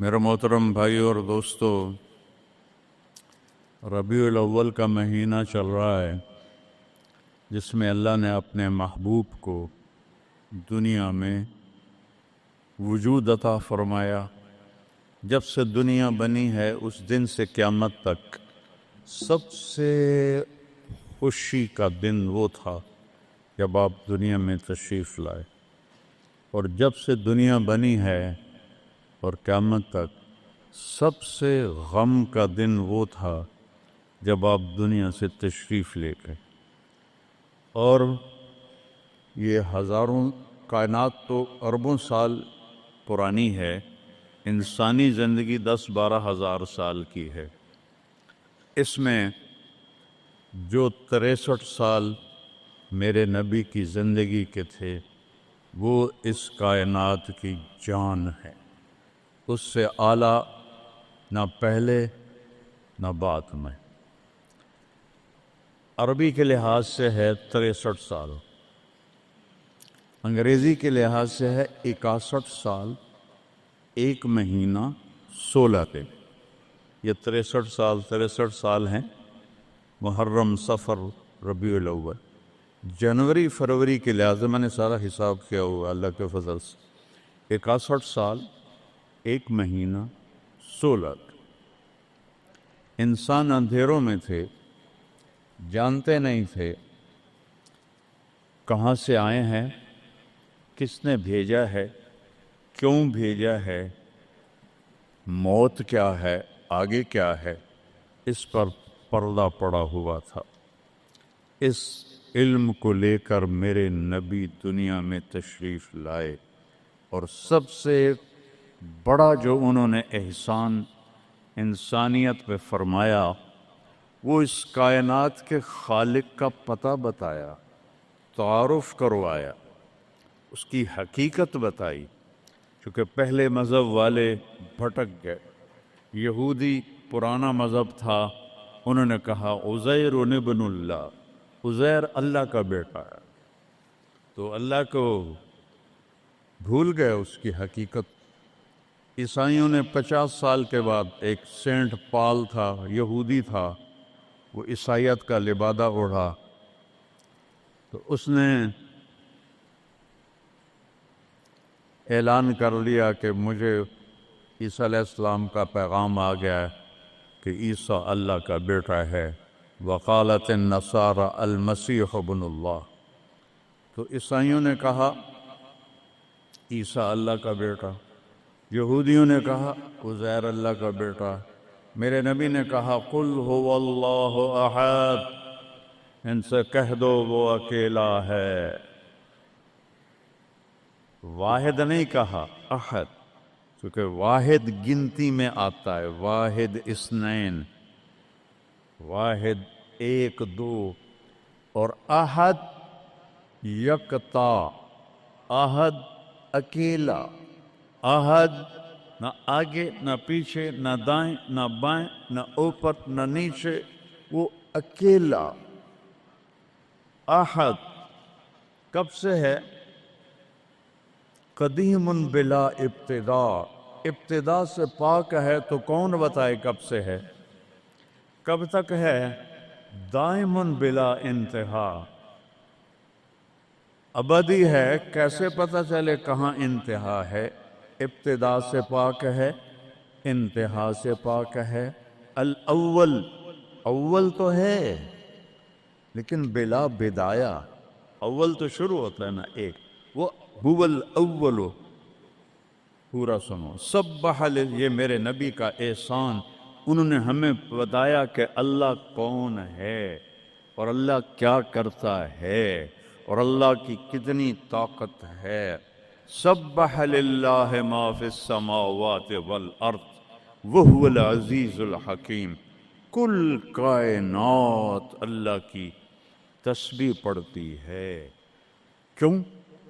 میرے محترم بھائی اور دوستو، ربیع الاول کا مہینہ چل رہا ہے جس میں اللہ نے اپنے محبوب کو دنیا میں وجود عطا فرمایا۔ جب سے دنیا بنی ہے اس دن سے قیامت تک سب سے خوشی کا دن وہ تھا جب آپ دنیا میں تشریف لائے، اور جب سے دنیا بنی ہے اور قیامت تک سب سے غم کا دن وہ تھا جب آپ دنیا سے تشریف لے گئے۔ اور یہ ہزاروں کائنات تو اربوں سال پرانی ہے، انسانی زندگی 10-12 ہزار سال کی ہے۔ اس میں جو 63 سال میرے نبی کی زندگی کے تھے وہ اس کائنات کی جان ہے، اس سے اعلیٰ نہ پہلے نہ بعد میں۔ عربی کے لحاظ سے ہے 63 سال، انگریزی کے لحاظ سے ہے 61 سال 1 مہینہ 16 دن۔ یہ 63 سال ہیں، محرم، صفر، ربیع الاول۔ جنوری فروری کے لحاظ سے میں نے سارا حساب کیا ہوا اللہ کے فضل سے، 61 سال 1 مہینہ 16 دن۔ انسان اندھیروں میں تھے، جانتے نہیں تھے کہاں سے آئے ہیں، کس نے بھیجا ہے، کیوں بھیجا ہے، موت کیا ہے، آگے کیا ہے، اس پر پردہ پڑا ہوا تھا۔ اس علم کو لے کر میرے نبی دنیا میں تشریف لائے، اور سب سے بڑا جو انہوں نے احسان انسانیت پہ فرمایا وہ اس کائنات کے خالق کا پتہ بتایا، تعارف کروایا، اس کی حقیقت بتائی۔ چونکہ پہلے مذہب والے بھٹک گئے، یہودی پرانا مذہب تھا، انہوں نے کہا عزیر ابن اللہ، عزیر اللہ کا بیٹا ہے، تو اللہ کو بھول گئے اس کی حقیقت۔ عیسائیوں نے 50 سال کے بعد، ایک سینٹ پال تھا، یہودی تھا، وہ عیسائیت کا لبادہ اوڑھا، تو اس نے اعلان کر لیا کہ مجھے عیسیٰ علیہ السلام کا پیغام آ گیا ہے کہ عیسیٰ اللہ کا بیٹا ہے، وقالت النصارى المسیح ابن اللہ۔ تو عیسائیوں نے کہا عیسیٰ اللہ کا بیٹا، یہودیوں نے کہا عزیر اللہ کا بیٹا، میرے نبی نے کہا قل هو اللہ احد، ان سے کہہ دو وہ اکیلا ہے۔ واحد نہیں کہا، احد، کیونکہ واحد گنتی میں آتا ہے، واحد اثنین، واحد 1 2، اور احد یکتا، احد اکیلا، احد نہ آگے نہ پیچھے، نہ دائیں نہ بائیں، نہ اوپر نہ نیچے، وہ اکیلا۔ احد کب سے ہے؟ قدیم بلا ابتدا، ابتدا سے پاک ہے، تو کون بتائے کب سے ہے، کب تک ہے؟ دائم بلا انتہا، ابدی ہے، کیسے پتہ چلے کہاں انتہا ہے؟ ابتدا سے پاک ہے، انتہا سے پاک ہے۔ الاول، اول تو ہے لیکن بلا بدایہ، اول تو شروع ہوتا ہے نا ایک، وہ هو الاول۔ پورا سنو، سبح یہ میرے نبی کا احسان، انہوں نے ہمیں بتایا کہ اللہ کون ہے اور اللہ کیا کرتا ہے اور اللہ کی کتنی طاقت ہے۔ سبح للہ ما فی السماوات والارض وہو العزیز الحکیم، کل کائنات اللہ کی تسبیح پڑھتی ہے۔ کیوں؟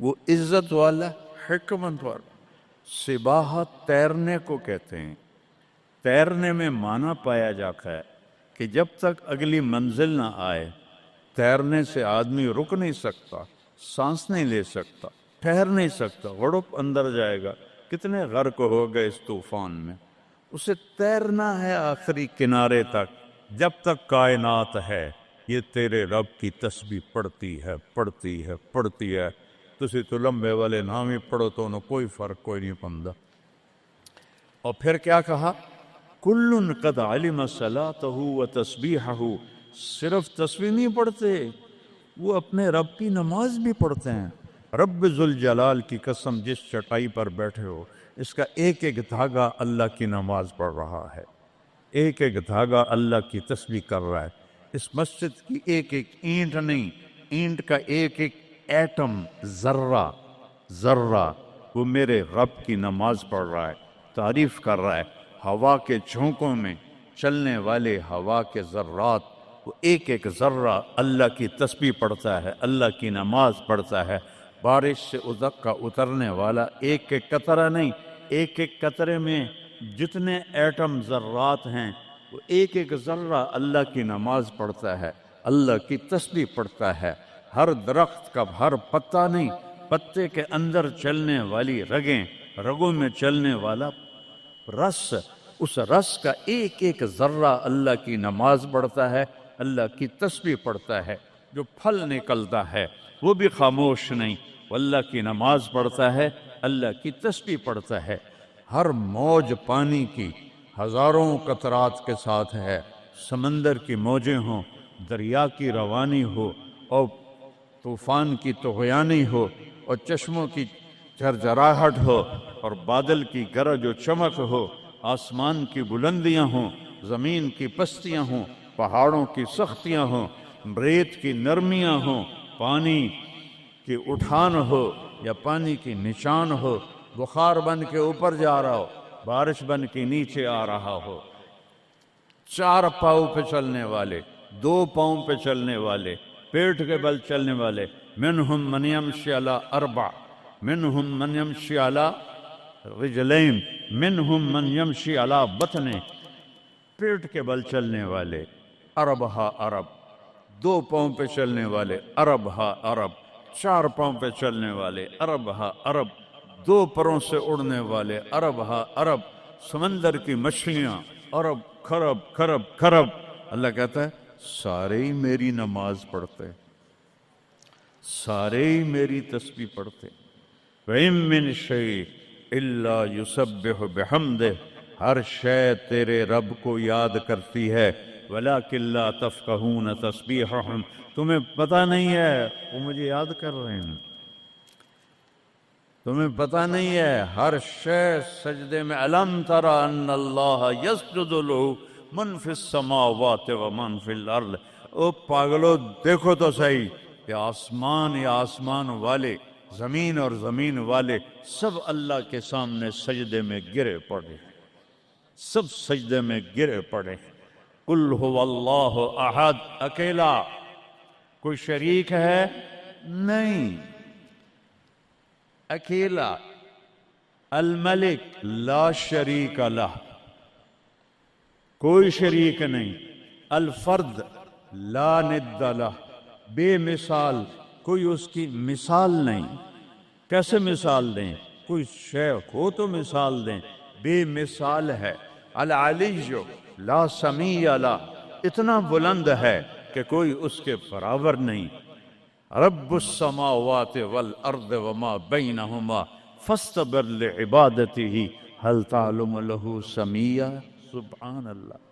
وہ عزت والا، حکمت والا۔ سباحت تیرنے کو کہتے ہیں، تیرنے میں معنی پایا جاتا ہے کہ جب تک اگلی منزل نہ آئے تیرنے سے آدمی رک نہیں سکتا، سانس نہیں لے سکتا، ٹھہر نہیں سکتا، غڑپ اندر جائے گا۔ کتنے غرق ہو گئے اس طوفان میں. اسے تیرنا ہے آخری کنارے تک. جب تک کائنات ہے یہ تیرے رب کی تسبیح پڑھتی ہے پڑھتی ہے پڑھتی ہے. تسی تو لمبے والے نام ہی پڑھو تو انہوں کوئی فرق کوئی نہیں پندا. اور پھر کیا کہا؟ کل قد علم صلاتہ و تسبیحہ. صرف تسبیح نہیں پڑھتے، وہ اپنے رب کی نماز بھی پڑھتے ہیں. رب ذوالجلال کی قسم، جس چٹائی پر بیٹھے ہو اس کا ایک ایک دھاگا اللہ کی نماز پڑھ رہا ہے، ایک ایک دھاگا اللہ کی تسبیح کر رہا ہے. اس مسجد کی ایک ایک اینٹ نہیں، اینٹ کا ایک ایک ایٹم، ذرہ ذرہ وہ میرے رب کی نماز پڑھ رہا ہے، تعریف کر رہا ہے. ہوا کے جھونکوں میں چلنے والے ہوا کے ذرات، وہ ایک ایک ذرہ اللہ کی تسبیح پڑھتا ہے، اللہ کی نماز پڑھتا ہے. بارش سے ادک کا اترنے والا ایک ایک قطرہ نہیں، ایک ایک قطرے میں جتنے ایٹم ذرات ہیں وہ ایک ایک ذرہ اللہ کی نماز پڑھتا ہے، اللہ کی تسبیح پڑھتا ہے. ہر درخت کا ہر پتا نہیں، پتے کے اندر چلنے والی رگیں، رگوں میں چلنے والا رس، اس رس کا ایک ایک ذرہ اللہ کی نماز پڑھتا ہے، اللہ کی تسبیح پڑھتا ہے. جو پھل نکلتا ہے وہ بھی خاموش نہیں، وہ اللہ کی نماز پڑھتا ہے، اللہ کی تسبیح پڑھتا ہے. ہر موج پانی کی ہزاروں قطرات کے ساتھ ہے. سمندر کی موجیں ہوں، دریا کی روانی ہو، اور طوفان کی طغیانی ہو، اور چشموں کی جھرجھراہٹ ہو، اور بادل کی گرج و چمک ہو، آسمان کی بلندیاں ہوں، زمین کی پستیاں ہوں، پہاڑوں کی سختیاں ہوں، ریت کی نرمیاں ہوں، پانی کی اٹھان ہو یا پانی کی نشان ہو، بخار بن کے اوپر جا رہا ہو، بارش بن کے نیچے آ رہا ہو. 4 پاؤں پہ چلنے والے، 2 پاؤں پہ چلنے والے، پیٹ کے بل چلنے والے. منہم من یمشی علی 4، منہم من یمشی علی رجلین، منہم من یمشی علی بطن. پیٹ کے بل چلنے والے عرب ہا عرب، 2 پاؤں پہ چلنے والے عرب ہا عرب، 4 پاؤں پہ چلنے والے عرب ہا عرب، 2 پروں سے اڑنے والے عرب ہا عرب. سمندر کی مچھلیاں عرب کھرب کھرب کھرب. اللہ کہتا ہے سارے ہی میری نماز پڑھتے، سارے ہی میری تسبیح پڑھتے. وَإِن مِّن شَيْءٍ إِلَّا يُسَبِّحُ بِحَمْدِهِ. ہر شے تیرے رب کو یاد کرتی ہے. وَلَٰكِن لَّا تَفْقَهُونَ تَسْبِيحَهُمْ. تمہیں پتہ نہیں ہے وہ مجھے یاد کر رہے ہیں، تمہیں پتہ نہیں ہے. ہر شے سجدے میں. أَلَمْ تَرَ أَنَّ اللَّهَ يَسْجُدُ لَهُ مَن فِي السَّمَاوَاتِ وَمَن فِي الْأَرْضِ. او پاگلو دیکھو تو صحیح کہ آسمان یا آسمان والے، زمین اور زمین والے سب اللہ کے سامنے سجدے میں گرے پڑے، سب سجدے میں گرے پڑے. قُلْ هُوَ اللَّهُ أَحَدٌ. اکیلا، کوئی شریک ہے نہیں، اکیلا. الملک لا شریک لہ، کوئی شریک نہیں. الفرد لا ند لہ، بے مثال، کوئی اس کی مثال نہیں. کیسے مثال دیں؟ کوئی شے ہو تو مثال دیں، بے مثال ہے. العلی لا سمیع لہ، اتنا بلند ہے کہ کوئی اس کے برابر نہیں. رب السماوات والارض وما بینہما فاستبر لعبادتہ هل تعلم له سمیع. سبحان اللہ.